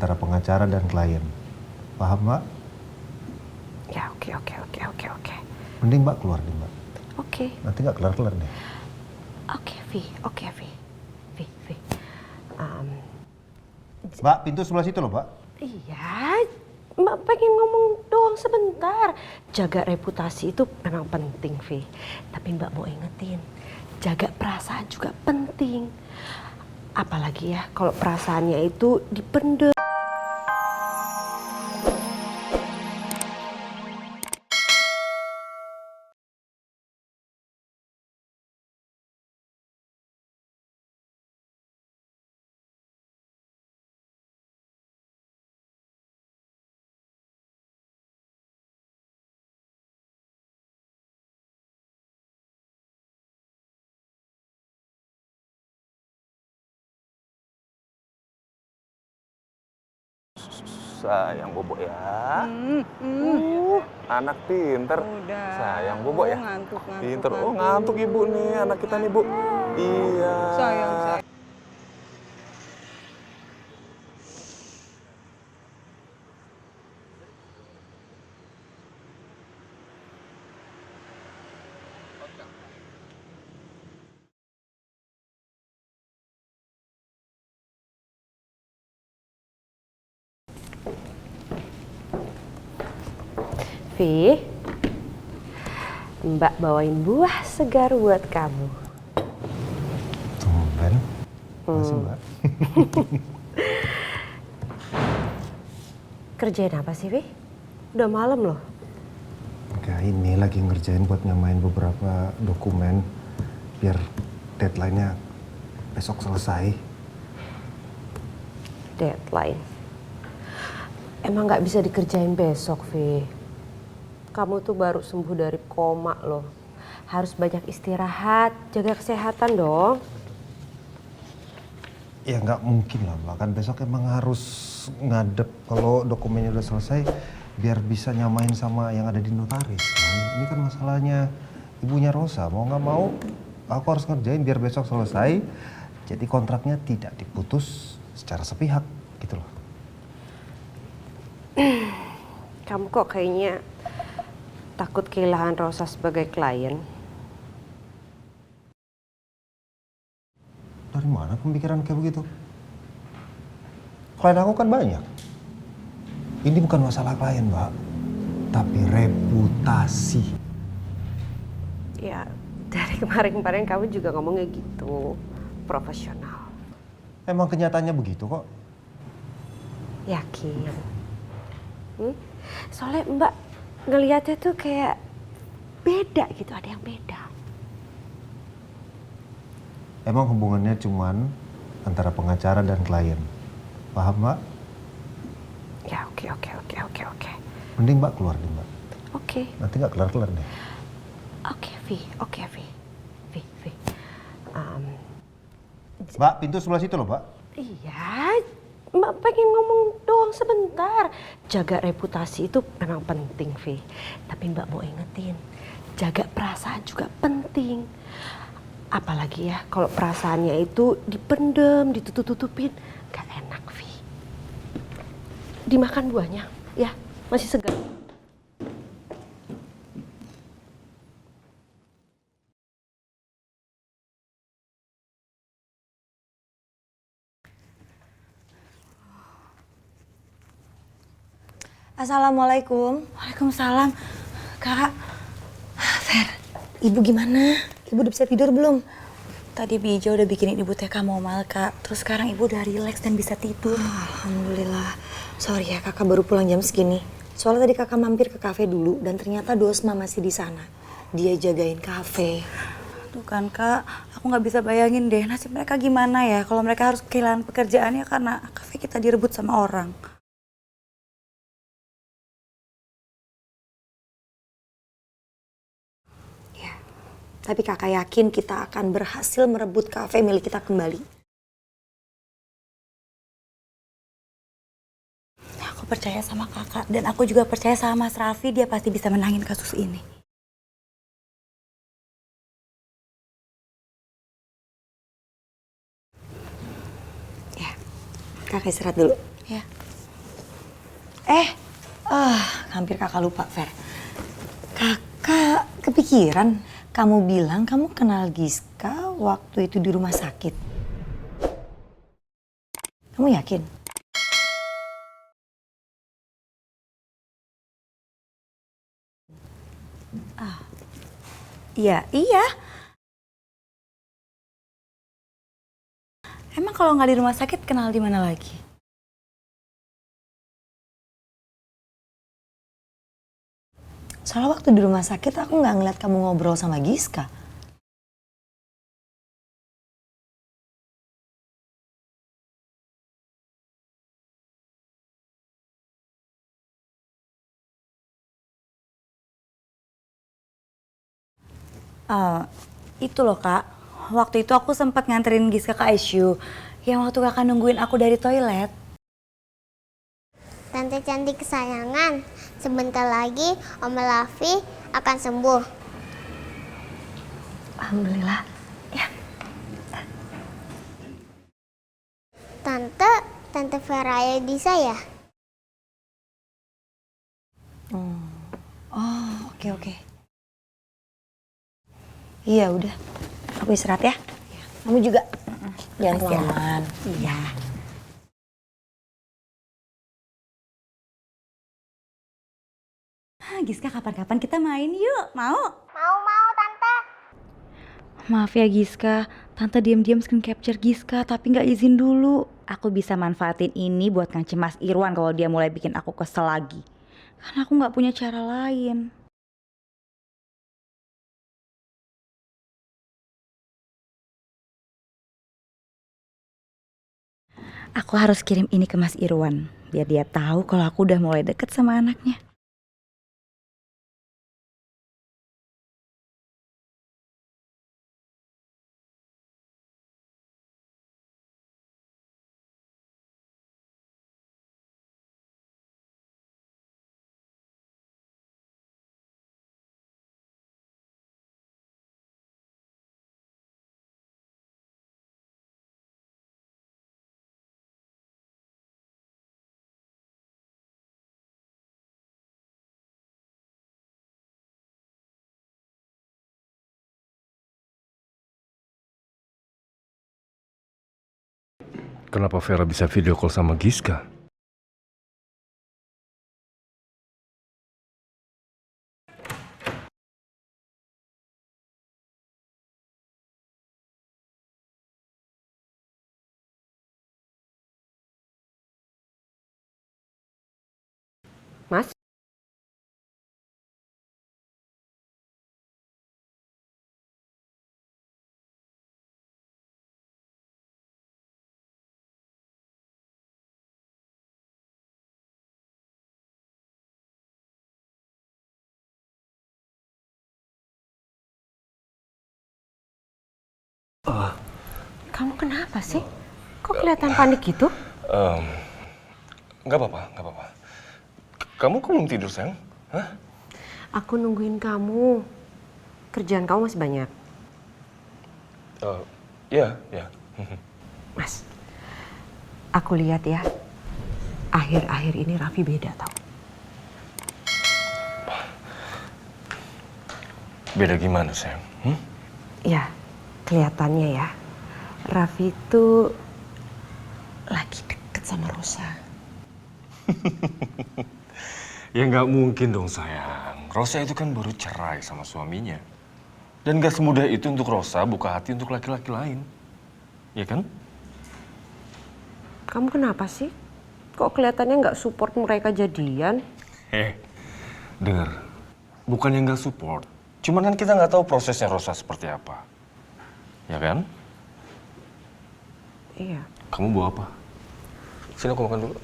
antara pengacara dan klien. Paham, Mbak? Ya, oke. Mending Mbak keluar deh, Mbak. Oke. Nanti nggak kelar-kelar deh. Oke, Vi. Mbak, pintu sebelah situ loh, Mbak. Iya, Mbak pengen ngomong doang sebentar. Jaga reputasi itu memang penting, Vi. Tapi Mbak mau ingetin, jaga perasaan juga penting. Apalagi ya kalau perasaannya itu dipendem. Sayang Bobo ya. Anak pinter. Udah. Sayang Bobo ya. Ngantuk. Pinter. Oh ngantuk ibu nih, anak kita nih bu. Iya. Sayang. Vi, Mbak bawain buah segar buat kamu. Tumben. Makasih, Mbak. Kerjain apa sih, Vi? Udah malam loh. Enggak, ini lagi ngerjain buat nyamain beberapa dokumen biar deadline-nya besok selesai. Deadline. Emang nggak bisa dikerjain besok, Vi. Kamu tuh baru sembuh dari koma loh. Harus banyak istirahat, jaga kesehatan dong. Ya nggak mungkin lah, Mbak. Kan besok emang harus ngadep kalau dokumennya udah selesai biar bisa nyamain sama yang ada di notaris. Kan? Ini kan masalahnya ibunya Rosa. Mau nggak mau aku harus ngerjain biar besok selesai. Jadi kontraknya tidak diputus secara sepihak gitu loh. Kamu kok kayaknya takut kehilangan Rosa sebagai klien? Dari mana pemikiran kayak begitu? Klien aku kan banyak. Ini bukan masalah klien, Mbak. Tapi reputasi. Ya, dari kemarin-kemarin kamu juga ngomongnya gitu. Profesional. Emang kenyataannya begitu kok. Yakin? Soalnya Mbak ngeliatnya tuh kayak beda gitu, ada yang beda. Emang hubungannya cuman antara pengacara dan klien. Paham, Mbak? Ya, oke. Mending Mbak keluar deh, Mbak. Oke. Nanti nggak kelar-kelar deh. Oke, Vi. Mbak, pintu sebelah situ loh, Mbak. Iya, Mbak pengen ngomong doang sebentar. Jaga reputasi itu memang penting, Vi. Tapi Mbak mau ingetin, jaga perasaan juga penting. Apalagi ya kalau perasaannya itu dipendem, ditutup-tutupin, gak enak, Vi. Dimakan buahnya, ya, masih segar. Assalamualaikum. Waalaikumsalam. Kak, Fer, ibu gimana? Ibu udah bisa tidur belum? Tadi Bija udah bikinin ibu teh chamomile, Kak. Terus sekarang ibu udah rileks dan bisa tidur. Alhamdulillah. Sorry ya, kakak baru pulang jam segini. Soalnya tadi kakak mampir ke kafe dulu dan ternyata Dosma masih di sana. Dia jagain kafe. Tuh kan Kak, aku nggak bisa bayangin deh nasib mereka gimana ya kalau mereka harus kehilangan pekerjaannya karena kafe kita direbut sama orang. Tapi kakak yakin kita akan berhasil merebut kafe milik kita kembali. Aku percaya sama kakak dan aku juga percaya sama Mas Raffi, dia pasti bisa menangin kasus ini. Ya, kakak istirahat dulu. Ya. Hampir kakak lupa, Fer. Kakak kepikiran, kamu bilang kamu kenal Giska waktu itu di rumah sakit. Kamu yakin? Iya. Emang kalau nggak di rumah sakit, kenal di mana lagi? Soalnya waktu di rumah sakit aku nggak ngeliat kamu ngobrol sama Giska. Itu loh Kak, waktu itu aku sempat nganterin Giska ke ICU. Yang waktu kakak nungguin aku dari toilet. Tante cantik kesayangan, sebentar lagi Om Raffi akan sembuh. Alhamdulillah. Ya. Tante Vera bisa ya? Oh, oke. Iya udah, aku istirahat ya. Kamu juga. Jangan kemalaman. Iya. Giska, kapan-kapan kita main yuk, mau? Mau, Tante. Maaf ya Giska, Tante diam-diam screen capture Giska tapi nggak izin dulu. Aku bisa manfaatin ini buat ngancem Mas Irwan kalau dia mulai bikin aku kesel lagi. Karena aku nggak punya cara lain. Aku harus kirim ini ke Mas Irwan biar dia tahu kalau aku udah mulai deket sama anaknya. Kenapa Vera bisa video call sama Giska? Mas? Kamu kenapa sih? Kok kelihatan panik gitu? Nggak apa-apa. Kamu kok belum tidur, sayang? Hah? Aku nungguin kamu. Kerjaan kamu masih banyak. Iya. Mas, aku lihat ya, akhir-akhir ini Raffi beda tau. Beda gimana, sayang? Ya, kelihatannya ya, Raffi itu lagi deket sama Rosa. Ya nggak mungkin dong, sayang. Rosa itu kan baru cerai sama suaminya. Dan nggak semudah itu untuk Rosa buka hati untuk laki-laki lain. Ya kan? Kamu kenapa sih? Kok kelihatannya nggak support mereka jadian? Dengar. Bukannya nggak support. Cuman kan kita nggak tahu prosesnya Rosa seperti apa. Ya kan? Iya. Kamu bawa apa? Sini aku makan dulu.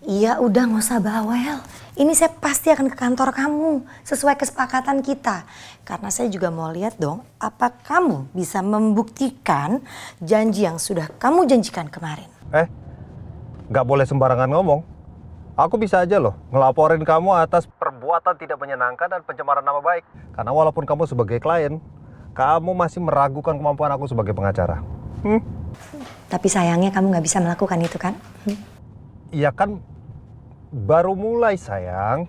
Iya udah nggak usah bawel. Ini saya pasti akan ke kantor kamu sesuai kesepakatan kita. Karena saya juga mau lihat dong apa kamu bisa membuktikan janji yang sudah kamu janjikan kemarin. Nggak boleh sembarangan ngomong. Aku bisa aja loh ngelaporin kamu atas perbuatan tidak menyenangkan dan pencemaran nama baik. Karena walaupun kamu sebagai klien, kamu masih meragukan kemampuan aku sebagai pengacara. Tapi sayangnya kamu nggak bisa melakukan itu kan? Iya kan baru mulai sayang.